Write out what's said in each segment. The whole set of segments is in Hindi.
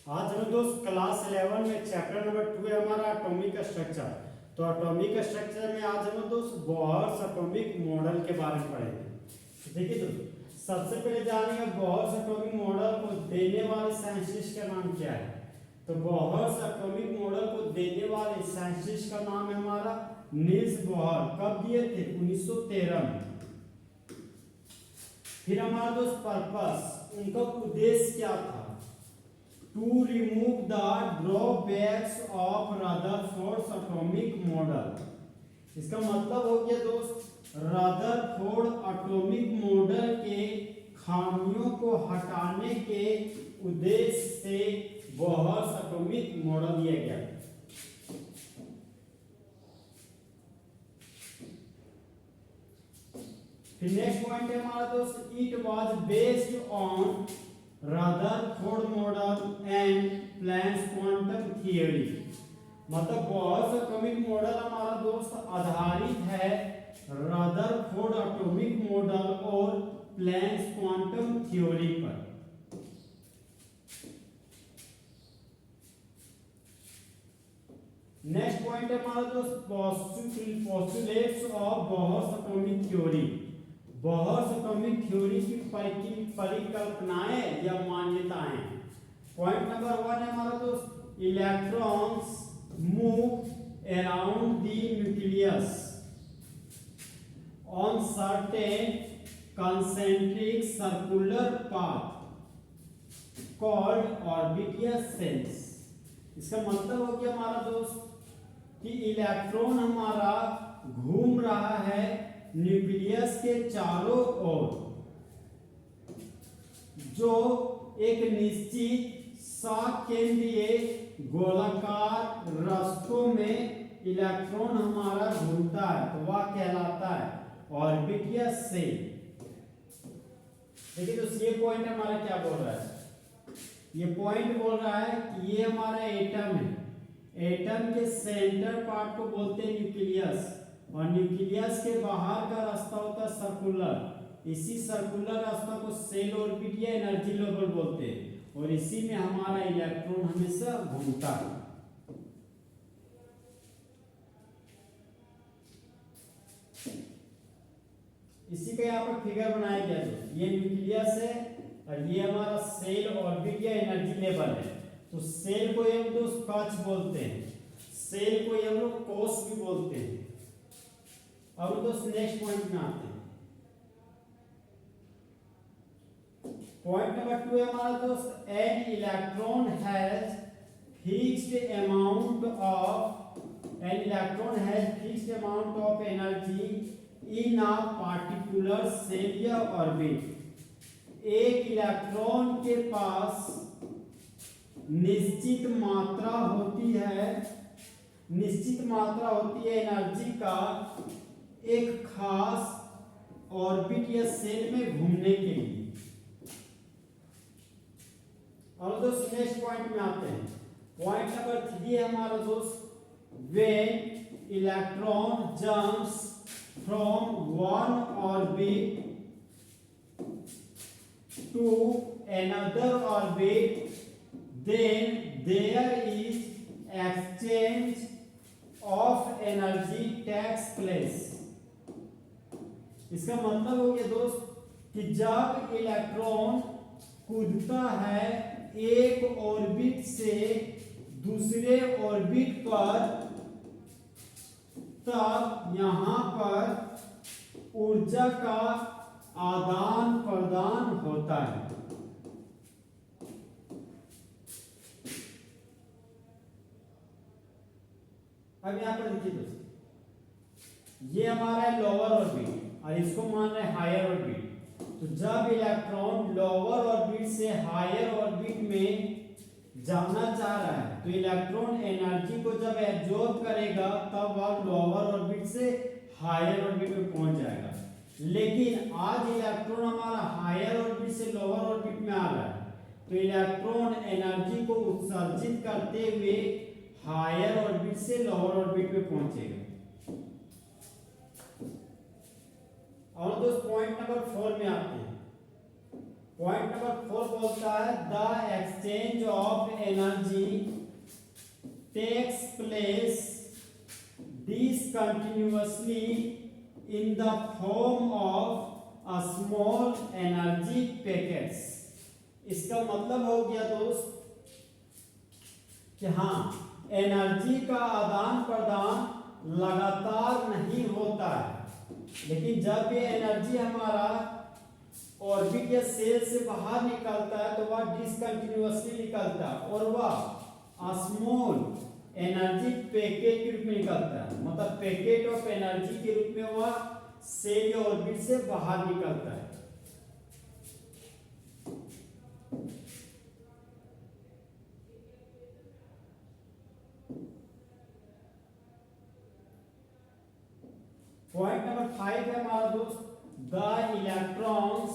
आज हम दोस्त क्लास 11 में चैप्टर नंबर 2 है हमारा एटॉमिक स्ट्रक्चर। तो एटॉमिक स्ट्रक्चर में आज हम दोस्त बोहर्स एटॉमिक मॉडल के बारे में पढ़ेंगे। देखिए दोस्त, सबसे पहले जानेंगे बोहर्स एटॉमिक मॉडल को देने वाले साइंटिस्ट का नाम क्या है। तो बोहर्स एटॉमिक मॉडल को देने वाले साइंटिस्ट का नाम है हमारा नील्स बोहर। कब दिए थे? 1913 में। फिर हमारा दोस्त पर्पस, उनका उद्देश्य क्या था? To remove the drawbacks of Rutherford's atomic model। इसका मतलब हो गया दोस्त, रदरफोर्ड एटॉमिक मॉडल के खामियों को हटाने के उद्देश्य से बोहर्स एटॉमिक मॉडल दिया गया। फिर नेक्स्ट पॉइंट है हमारा दोस्त, it was based on Rutherford model and Planck's quantum theory. मतलब बोहर्स एटॉमिक मॉडल हमारा दोस्त आधारित है रदरफोर्ड एटॉमिक मॉडल और प्लैंक्स क्वांटम थ्योरी पर। नेक्स्ट पॉइंट है हमारा दोस्त, postulates of Bohr's atomic theory. Bohr's atomic theory की परिकल्पनाएं या मान्यताएं। पॉइंट नंबर 1 है हमारा दोस्त, electrons move around the nucleus on certain concentric circular path called orbital shells. इसका मतलब हो गया हमारा दोस्त कि इलेक्ट्रॉन हमारा घूम रहा है न्यूक्लियस के चारों ओर, जो एक निश्चित सकेंद्रीय गोलाकार रास्तों में इलेक्ट्रॉन हमारा घूमता है, तो वह कहलाता है ऑर्बिटल सेल। देखिए तो ये पॉइंट हमारा क्या बोल रहा है? ये पॉइंट बोल रहा है कि ये हमारा एटम है, एटम के सेंटर पार्ट को बोलते हैं न्यूक्लियस, और न्यूक्लियस के बाहर का रास्ता होता है सर्कुलर। इसी सर्कुलर रास्ता को सेल ऑर्बिट या एनर्जी लेवल बोलते हैं, और इसी में हमारा इलेक्ट्रॉन हमेशा घूमता है। इसी का यहाँ पर फिगर बनाया गया दोस्त, ये न्यूक्लियस है और ये हमारा सेल ऑर्बिट या एनर्जी लेवल है। तो सेल को हम दोस्त कक्ष बोलते हैं, सेल को हम लोग कोश भी बोलते हैं। अब दोस्त नेक्स्ट पॉइंट में आते हैं। पॉइंट नंबर 2 है हमारा दोस्त, an electron has fixed amount of energy in a particular shell या ऑर्बिट। एक इलेक्ट्रॉन के पास निश्चित मात्रा होती है एनर्जी का एक खास ऑर्बिट या सेल में घूमने के लिए। और दोस्त नेक्स्ट पॉइंट में आते हैं। पॉइंट नंबर 3 है हमारा दोस्त, when electron jumps from one orbit to another orbit, then there is exchange of energy takes place। इसका मतलब हो गया दोस्त कि जब इलेक्ट्रॉन कूदता है एक ऑर्बिट से दूसरे ऑर्बिट पर, तब यहां पर ऊर्जा का आदान प्रदान होता है। अब यहां पर देखिए दोस्त, ये हमारा है लोअर ऑर्बिट और इसको मान रहे हैं हायर ऑर्बिट। तो जब इलेक्ट्रॉन लोअर ऑर्बिट से हायर ऑर्बिट में जाना चाह रहा है, तो इलेक्ट्रॉन एनर्जी को जब एब्जॉर्ब करेगा तब वह लोअर ऑर्बिट से हायर ऑर्बिट में पहुंच जाएगा। लेकिन आज इलेक्ट्रॉन हमारा हायर ऑर्बिट से लोअर ऑर्बिट में आ रहा है, तो इलेक्ट्रॉन एनर्जी को उत्सर्जित करते हुए हायर ऑर्बिट से लोअर ऑर्बिट में पहुंचेगा। और दोस्त पॉइंट नंबर 4 में आते हैं। पॉइंट नंबर 4 बोलता है the exchange of energy takes place discontinuously in the form of a small energy packets। इसका मतलब हो गया दोस्त कि हाँ, एनर्जी का आदान प्रदान लगातार नहीं होता है, लेकिन जब ये एनर्जी हमारा ऑर्बिट या सेल से बाहर निकलता है तो वह डिसकंटिन्यूअसली निकलता है और वह स्मॉल एनर्जी पैकेट के रूप में निकलता है। मतलब पैकेट ऑफ एनर्जी के रूप में वह सेल या ऑर्बिट से बाहर निकलता है। पॉइंट नंबर 5 है हमारा दोस्त the electrons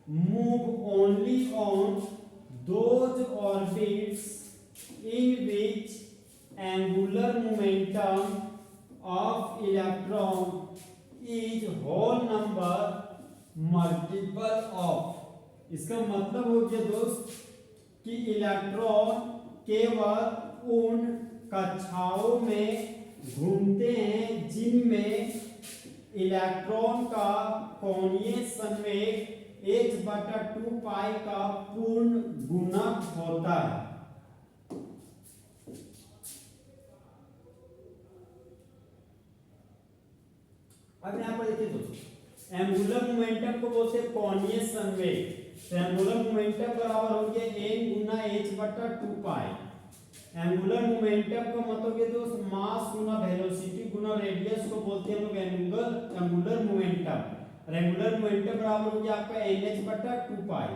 move only on those orbits in which angular momentum of electron is whole number multiple of। इसका मतलब हो गया दोस्त कि इलेक्ट्रॉन केवल उन कक्षाओं में घूमते हैं जिनमें इलेक्ट्रॉन का कोणीय संवेग h/2 पाई का पूर्ण गुणक होता है। अब यहाँ पर देखिए दोस्तों, एंगुलर मोमेंटम को बोलते हैं कोणीय संवेग। तो एंगुलर मोमेंटम बराबर हो गया n गुना h/2 पाई। एंगुलर मोमेंटम का मतलब ये दोस्त मास गुना वेलोसिटी गुना रेडियस को बोलते हैं हम लोग एंगुलर मोमेंटम। और एंगुलर मोमेंटम बराबर हो गया आपका nh/2 पाई।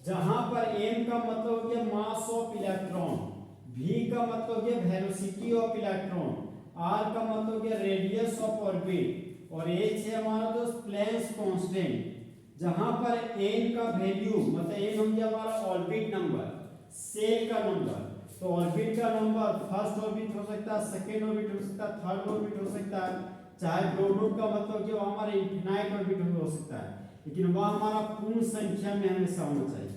जहां पर m का मतलब हो गया मास ऑफ इलेक्ट्रॉन, v का मतलब हो गया वेलोसिटी ऑफ इलेक्ट्रॉन, r का मतलब हो गया रेडियस ऑफ ऑर्बिट और h है हमारा दोस्त प्लैंक्स कांस्टेंट। जहां पर n का वैल्यू मतलब n हो गया हमारा ऑर्बिट नंबर, सेल का नंबर। तो ऑर्बिट का नंबर फर्स्ट ऑर्बिट हो सकता है, सेकंड ऑर्बिट हो सकता है, थर्ड ऑर्बिट हो सकता है। चाहे ब्रॉडवुड का मतलब कि वो हमारा इनफिनाइट ऑर्बिट हो सकता है, लेकिन वह हमारा पूर्ण संख्या में हमेशा होना चाहिए।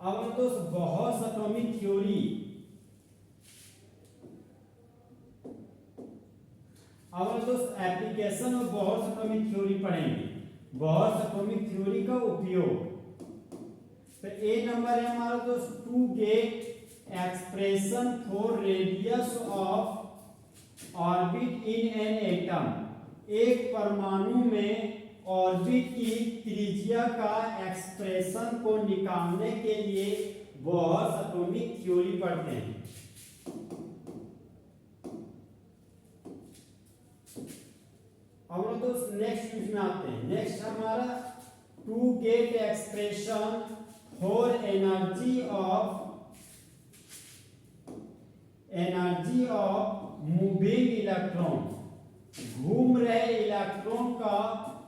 अब दोस्त बोहर्स एटॉमिक थ्योरी, अब दोस्त application of Bohr's atomic theory पढ़ेंगे। बोहर्स एटॉमिक थ्योरी का उपयोग, तो ए नंबर है हमारा दोस्त to get expression for radius of orbit in an atom. एक परमाणु में ऑर्बिट की त्रिज्या का एक्सप्रेशन को निकालने के लिए बोहर्स एटॉमिक थ्योरी पढ़ते हैं। अब लोग दोस्त नेक्स्ट यूज में आते हैं। नेक्स्ट हमारा to get expression for energy of moving electron. घूम रहे इलेक्ट्रॉन का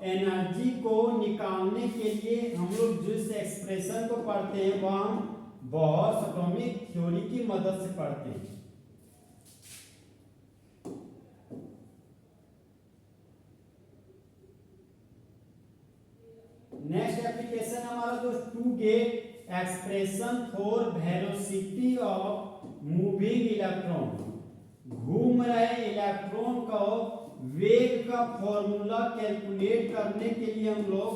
एनर्जी को निकालने के लिए हम लोग जिस एक्सप्रेशन को पढ़ते हैं वह हम बोहर्स एटॉमिक थ्योरी की मदद से पढ़ते हैं। नेक्स्ट एप्लीकेशन हमारा दोस्त to get expression for velocity of moving electron. घूम रहे इलेक्ट्रॉन को वेग का फॉर्मूला कैलकुलेट करने के लिए हम लोग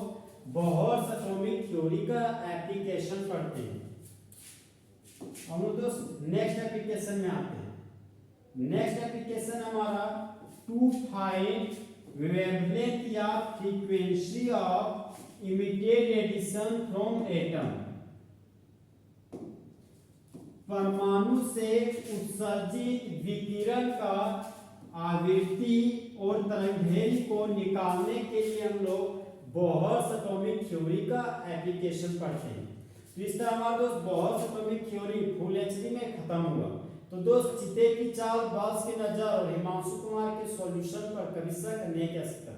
बोहर्स एटॉमिक थ्योरी का एप्लीकेशन पढ़ते हैं। हम लोग दोस्त नेक्स्ट एप्लीकेशन में आते हैं। नेक्स्ट एप्लीकेशन हमारा टू फाइंड वेवलेंथ या frequency of emitted radiation from atom. परमाणु से उत्सर्जित विकिरण का आवृत्ति और तरंगदैर्घ्य को निकालने के लिए हम लोग बोहर्स एटॉमिक थ्योरी का एप्लीकेशन पढ़ते हैं। तो इस तरह हमारा दोस्त Bohr's atomic theory full HD में खत्म हुआ। तो दोस्त चिते की चाल, बास की नजर और हिमांशु कुमार के सॉल्यूशन पर कभी शक नहीं कह सकता।